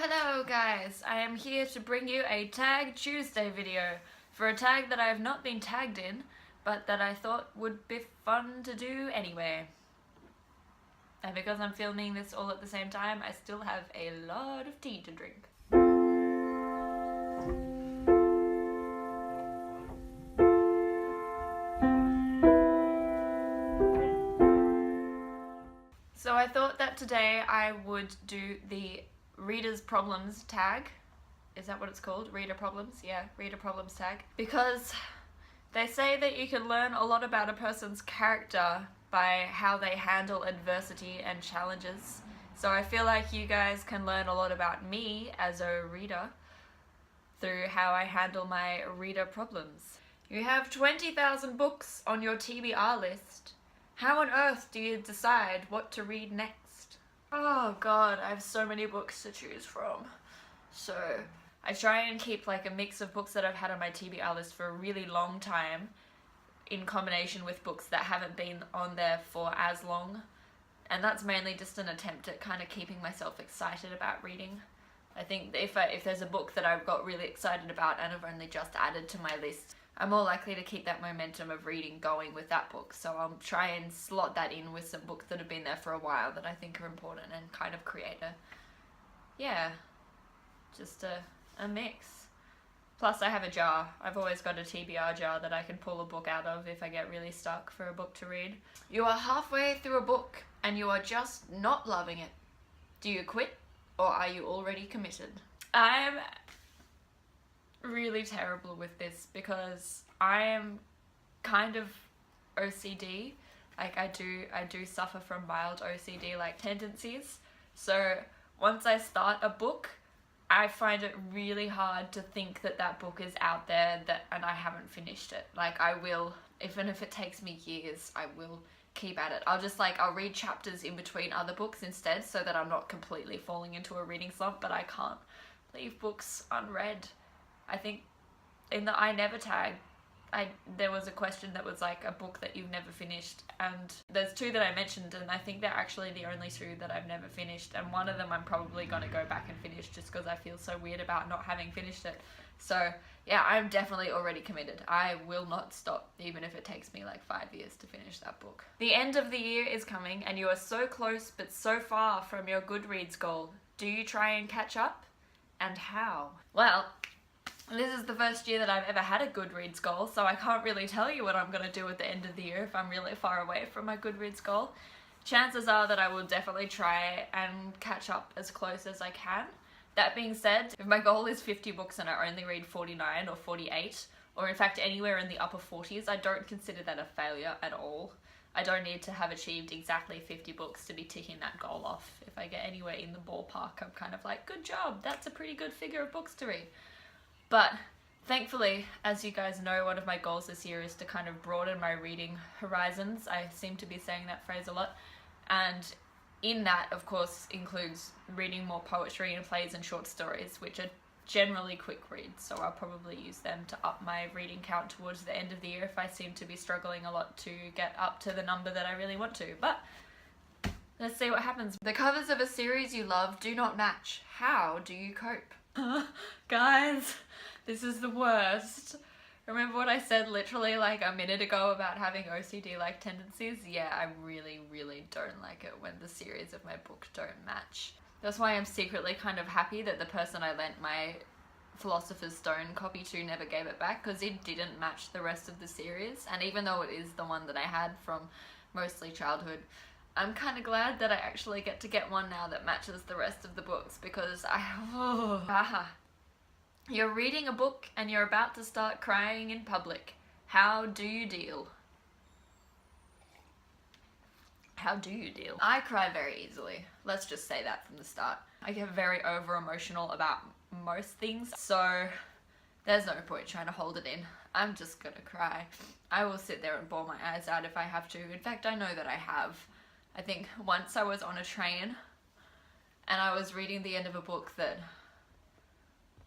Hello guys! I am here to bring you a Tag Tuesday video for a tag that I have not been tagged in, but that I thought would be fun to do anyway. And because I'm filming this all at the same time, I still have a lot of tea to drink. So I thought that today I would do the Reader's Problems tag. Is that what it's called? Reader Problems? Yeah, Reader Problems tag. Because they say that you can learn a lot about a person's character by how they handle adversity and challenges. So I feel like you guys can learn a lot about me as a reader through how I handle my reader problems. You have 20,000 books on your TBR list. How on earth do you decide what to read next? Oh god, I have so many books to choose from. So I try and keep like a mix of books that I've had on my TBR list for a really long time in combination with books that haven't been on there for as long. And that's mainly just an attempt at kind of keeping myself excited about reading. I think if there's a book that I've got really excited about and I've only just added to my list, I'm more likely to keep that momentum of reading going with that book. So I'll try and slot that in with some books that have been there for a while that I think are important and kind of create just a mix. Plus I have a jar. I've always got a TBR jar that I can pull a book out of if I get really stuck for a book to read. You are halfway through a book and you are just not loving it. Do you quit or are you already committed? I'm really terrible with this because I am kind of OCD. Like I do suffer from mild OCD like tendencies. So once I start a book, I find it really hard to think that that book is out there and I haven't finished it. Like I will, even if it takes me years, I will keep at it. I'll read chapters in between other books instead so that I'm not completely falling into a reading slump, but I can't leave books unread. I think in the I Never tag, there was a question that was like a book that you've never finished, and there's two that I mentioned, and I think they're actually the only two that I've never finished, and one of them I'm probably going to go back and finish just because I feel so weird about not having finished it. So yeah, I'm definitely already committed. I will not stop even if it takes me like 5 years to finish that book. The end of the year is coming and you are so close but so far from your Goodreads goal. Do you try and catch up? And how? Well, this is the first year that I've ever had a Goodreads goal, so I can't really tell you what I'm going to do at the end of the year if I'm really far away from my Goodreads goal. Chances are that I will definitely try and catch up as close as I can. That being said, if my goal is 50 books and I only read 49 or 48, or in fact anywhere in the upper 40s, I don't consider that a failure at all. I don't need to have achieved exactly 50 books to be ticking that goal off. If I get anywhere in the ballpark, I'm kind of like, good job, that's a pretty good figure of books to read. But thankfully, as you guys know, one of my goals this year is to kind of broaden my reading horizons. I seem to be saying that phrase a lot. And in that, of course, includes reading more poetry and plays and short stories, which are generally quick reads. So I'll probably use them to up my reading count towards the end of the year if I seem to be struggling a lot to get up to the number that I really want to. But let's see what happens. The covers of a series you love do not match. How do you cope? Guys, this is the worst. Remember what I said literally like a minute ago about having OCD-like tendencies? Yeah, I really, really don't like it when the series of my book don't match. That's why I'm secretly kind of happy that the person I lent my Philosopher's Stone copy to never gave it back, because it didn't match the rest of the series. And even though it is the one that I had from mostly childhood, I'm kind of glad that I actually get to get one now that matches the rest of the books, because You're reading a book and you're about to start crying in public. How do you deal? How do you deal? I cry very easily. Let's just say that from the start. I get very over-emotional about most things, so there's no point trying to hold it in. I'm just gonna cry. I will sit there and bawl my eyes out if I have to. In fact, I know that I have. I think once I was on a train and I was reading the end of a book that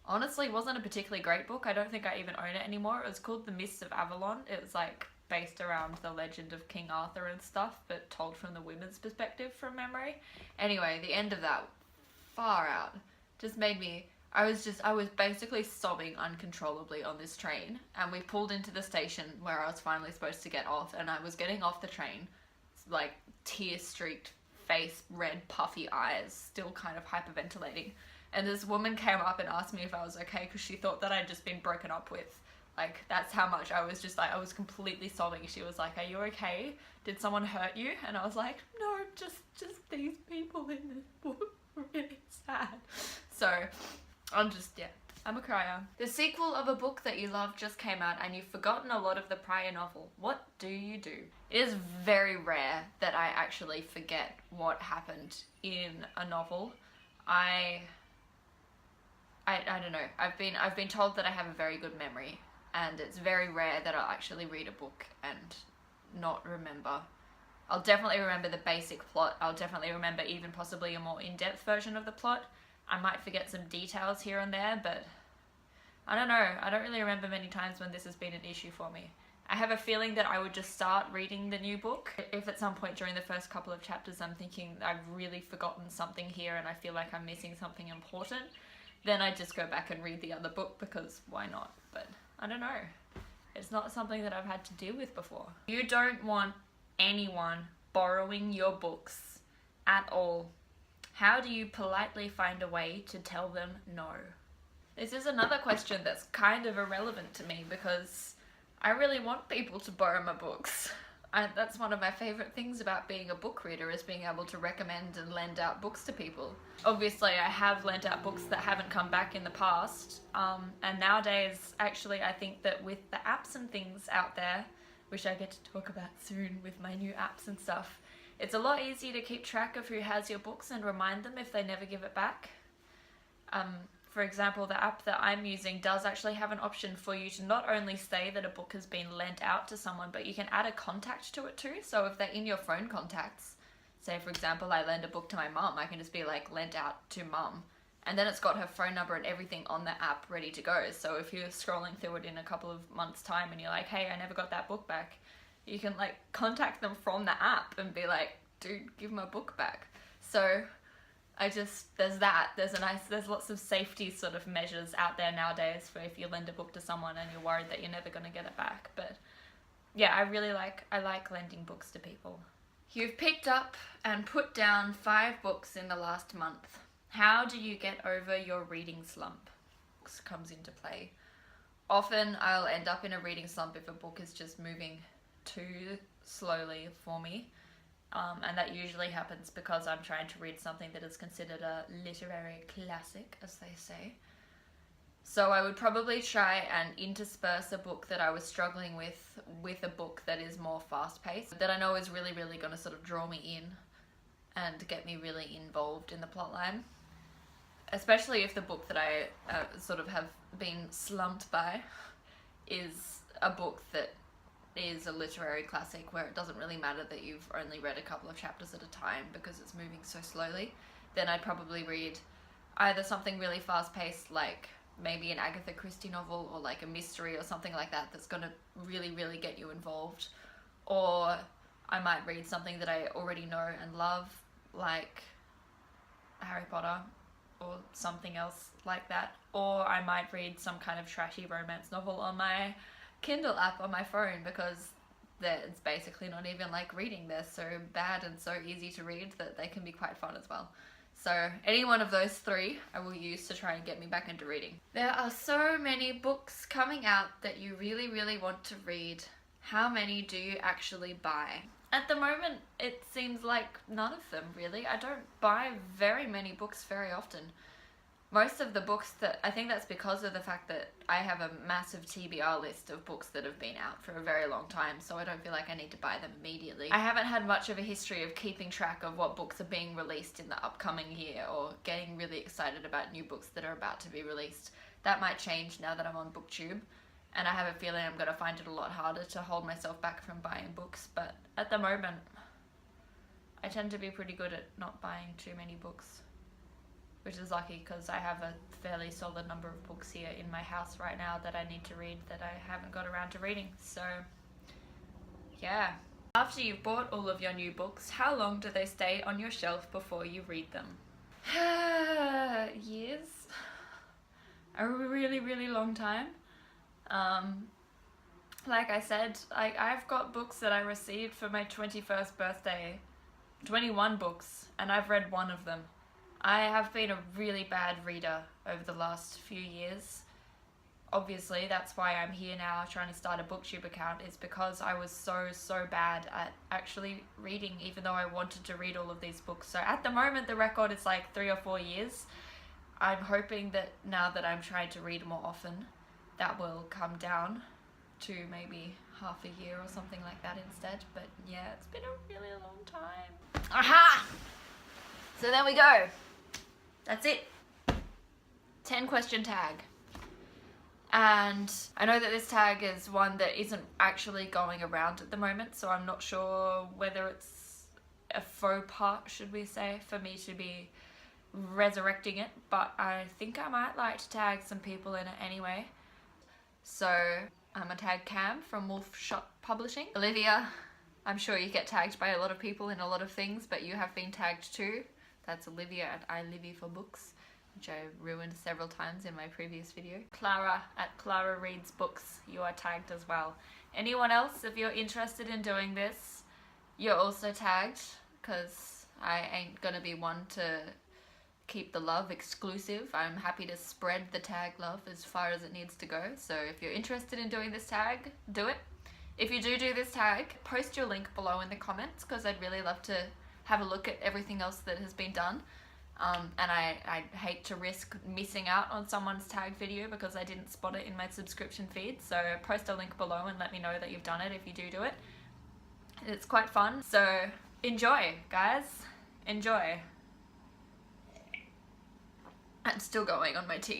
honestly wasn't a particularly great book. I don't think I even own it anymore. It was called The Mists of Avalon. It was like based around the legend of King Arthur and stuff, but told from the women's perspective from memory. Anyway, the end of that, far out, just made me, I was basically sobbing uncontrollably on this train, and we pulled into the station where I was finally supposed to get off, and I was getting off the train, like tear-streaked face, red puffy eyes, still kind of hyperventilating, and this woman came up and asked me if I was okay because she thought that I'd just been broken up with. Like, that's how much I was just like, I was completely sobbing. She was like, "Are you okay? Did someone hurt you?" And I was like, "No, just these people in this book were really sad." So I'm a crier. The sequel of a book that you love just came out and you've forgotten a lot of the prior novel. What do you do? It is very rare that I actually forget what happened in a novel. I don't know. I've been told that I have a very good memory, and it's very rare that I'll actually read a book and not remember. I'll definitely remember the basic plot. I'll definitely remember even possibly a more in-depth version of the plot. I might forget some details here and there, but I don't know. I don't really remember many times when this has been an issue for me. I have a feeling that I would just start reading the new book. If at some point during the first couple of chapters I'm thinking I've really forgotten something here and I feel like I'm missing something important, then I just go back and read the other book because why not? But I don't know. It's not something that I've had to deal with before. You don't want anyone borrowing your books at all. How do you politely find a way to tell them no? This is another question that's kind of irrelevant to me because I really want people to borrow my books. That's one of my favourite things about being a book reader, is being able to recommend and lend out books to people. Obviously, I have lent out books that haven't come back in the past, and nowadays, actually, I think that with the apps and things out there, which I get to talk about soon with my new apps and stuff, it's a lot easier to keep track of who has your books and remind them if they never give it back. For example, the app that I'm using does actually have an option for you to not only say that a book has been lent out to someone, but you can add a contact to it too. So if they're in your phone contacts, say for example, I lend a book to my mum, I can just be like, lent out to mum. And then it's got her phone number and everything on the app ready to go. So if you're scrolling through it in a couple of months' time and you're like, "Hey, I never got that book back," you can like contact them from the app and be like, "Dude, give my book back." So there's lots of safety sort of measures out there nowadays for if you lend a book to someone and you're worried that you're never going to get it back. But yeah, I like lending books to people. You've picked up and put down 5 books in the last month. How do you get over your reading slump? Books comes into play. Often I'll end up in a reading slump if a book is just moving too slowly for me. And that usually happens because I'm trying to read something that is considered a literary classic, as they say. So I would probably try and intersperse a book that I was struggling with a book that is more fast-paced, that I know is really, really going to sort of draw me in and get me really involved in the plotline. Especially if the book that I sort of have been slumped by is a book that is a literary classic where it doesn't really matter that you've only read a couple of chapters at a time because it's moving so slowly. Then I'd probably read either something really fast-paced, like maybe an Agatha Christie novel, or like a mystery or something like that that's going to really, really get you involved. Or I might read something that I already know and love, like Harry Potter or something else like that. Or I might read some kind of trashy romance novel on my Kindle app on my phone, because it's basically not even like reading. They're so bad and so easy to read that they can be quite fun as well. So any one of those 3 I will use to try and get me back into reading. There are so many books coming out that you really, really want to read. How many do you actually buy? At the moment, it seems like none of them, really. I don't buy very many books very often. Most of the books I think that's because of the fact that I have a massive TBR list of books that have been out for a very long time, so I don't feel like I need to buy them immediately. I haven't had much of a history of keeping track of what books are being released in the upcoming year, or getting really excited about new books that are about to be released. That might change now that I'm on BookTube, and I have a feeling I'm going to find it a lot harder to hold myself back from buying books, but at the moment, I tend to be pretty good at not buying too many books. Which is lucky because I have a fairly solid number of books here in my house right now that I need to read that I haven't got around to reading. So, yeah. After you've bought all of your new books, how long do they stay on your shelf before you read them? Years? really long time. Like I said, I've got books that I received for my 21st birthday, 21 books, and I've read one of them. I have been a really bad reader over the last few years. Obviously, that's why I'm here now trying to start a booktube account, is because I was so bad at actually reading, even though I wanted to read all of these books. So at the moment, the record is like 3 or 4 years. I'm hoping that now that I'm trying to read more often, that will come down to maybe half a year or something like that instead. But yeah, it's been a really long time. Aha! So there we go. That's it. 10 question tag. And I know that this tag is one that isn't actually going around at the moment, so I'm not sure whether it's a faux pas, should we say, for me to be resurrecting it, but I think I might like to tag some people in it anyway. So I'm gonna tag Cam from Wolf Shot Publishing. Olivia, I'm sure you get tagged by a lot of people in a lot of things, but you have been tagged too. That's Olivia at I Livy for Books, which I ruined several times in my previous video. Clara at Clara Reads Books, you are tagged as well. Anyone else, if you're interested in doing this, you're also tagged, because I ain't gonna be one to keep the love exclusive. I'm happy to spread the tag love as far as it needs to go. So if you're interested in doing this tag, do it. If you do this tag, post your link below in the comments, because I'd really love to have a look at everything else that has been done. And I hate to risk missing out on someone's tag video because I didn't spot it in my subscription feed. So post a link below and let me know that you've done it if you do it. It's quite fun. So enjoy, guys. Enjoy. I'm still going on my tea.